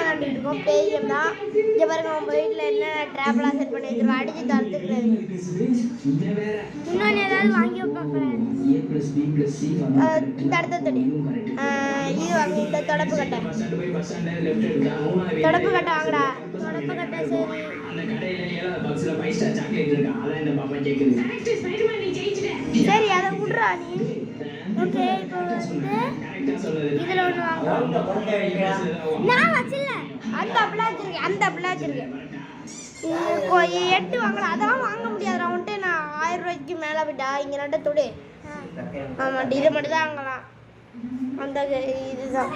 விளாண்டுட்டு இருக்கோம். பேய் கேம் தான். இங்கே பாருங்க உங்கள் வீட்டில் என்ன ட்ராப்லாம் செட் பண்ணி வச்சுருக்கோம். அடித்து தடுத்துக்கிறது. இன்னொன்று ஏதாவது வாங்கி வைப்பேன். இந்த அடுத்த தொடி இது வாங்கி இந்த தொடப்பு கட்டை வாங்கடா. தொடப்பு கட்டை சரி அதை விட்றா நீ. ஓகே இப்போ வந்து இதில் ஒன்று வாங்க. நான் வச்சில்ல அந்த அப்படிலாம் வச்சுருக்கேன். 8 வாங்கலாம். அதெல்லாம் வாங்க முடியாது. நான் வந்துட்டு நான் 1000 ரூபாய்க்கு மேலே விட்டா இங்கே நட்ட தொடு. ஆமாம் இது மட்டும் தான் வாங்கலாம். அந்த இதுதான்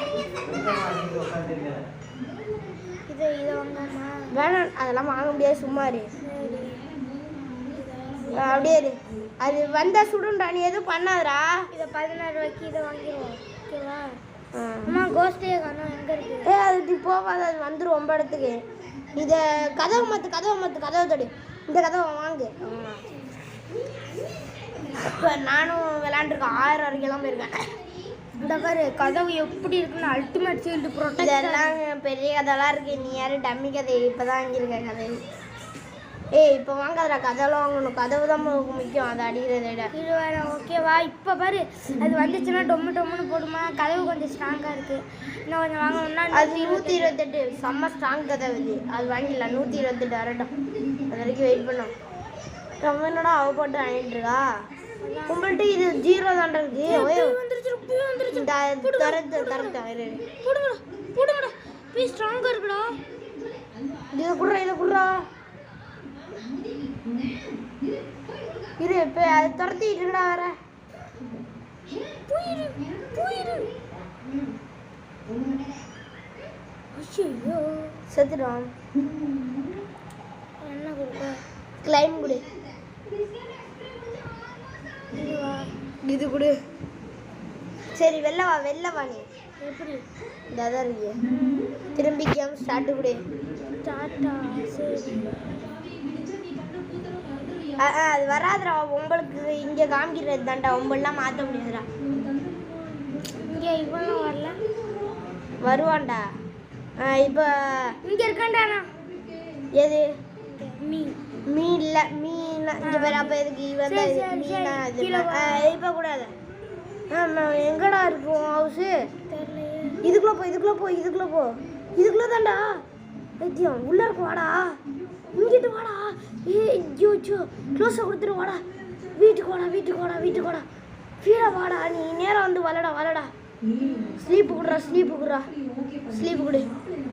இதை வாங்கலாமா? வேணாம் அதெல்லாம் வாங்க முடியாது. சும்மா இரு. அப்படியே இரு. அது வந்தால் சுடுண்டா. நீ எதுவும் பண்ணாதரா. இதை 16 ரூபாய்க்கு இதை வாங்கிடுவோம். ஓகேவா? அம்மா கோஸ்டே காணும் எங்கே இருக்கு? அது போகாத. அது வந்துடும் 9 இடத்துக்கு. இதை கதவை மாற்று தொடி. இந்த கதவை வாங்கு. இப்போ நானும் விளாண்டுருக்கேன். 1000 வரைக்கும் போயிருக்கேன். இந்த மாதிரி கதவு எப்படி இருக்குன்னு அல்டிமேட் சீல்டு ப்ரோட்டக்ட் இதெல்லாம் பெரிய கதைலாம் இருக்குது. நீ யாரும் டம்மி கதை இப்போ தான் வாங்கியிருக்க கதை. இப்போ வாங்காதடா. கதவெல்லாம் வாங்கணும். கதவு தான் முக்கியம். அதை அடிக்கிறத விட இது வேறு. ஓகேவா? இப்போ பாரு அது வந்துச்சுன்னா டொம்முன்னு போடுமா. கதவு கொஞ்சம் ஸ்ட்ராங்காக இருக்குது. இன்னும் கொஞ்சம் வாங்கணும்னா அது 128 செம்ம ஸ்ட்ராங் கதவு. அது வாங்கிடலாம். 128 வரட்டும். அது வரைக்கும் வெயிட் பண்ணோம். ரொம்ப என்னடா அவ போட்டு வாங்கிட்டு இருக்கா. உங்கள்கிட்ட இது 0 தாண்டா இருக்கு. ஸ்ட்ராங்காக இருக்குடா. இதை குடுறா இரு. இப்போ அது துரத்திட்டு இருக்கடா. வேற செத்துடும். என்ன கொடுக்க? கிளைம் கொடு. இது கொடு. சரி வெளில வா நீ. எப்படி இந்த இருக்கு திரும்பி கேம் ஸ்டார்ட் கொடு. ஸ்டார்ட்டா? சரி அது வராதுடா. உங்களுக்கு இங்கே காமிக்கிறது தான்டா. ஒம்பெல்லாம் மாற்ற முடியாதுடா. இங்கே இவனும் வரல. வருவான்டா. இப்போ இங்கே இருக்கான்டாண்ணா. எது மீன் இல்லை. மீன் இங்கே பேர். அப்போ எதுக்கு வந்து மீனா? இப்போ கூடாது. எங்கடா இருக்கும் ஹவுஸு? இதுக்குள்ளே போ. இதுக்குள்ளே தான்டா. வைத்தியம் உள்ளே இருக்கும். வாடா இங்கிட்டு வாடா. ஐயோ க்ளோஸாக கொடுத்துரு. வாடா வீட்டுக்கு வாடா. ஃபீடா வாடா. நீ நேரம் வந்து வளடா. ஸ்லீப்பு குடுறா. ஸ்லீப்பு கொடு.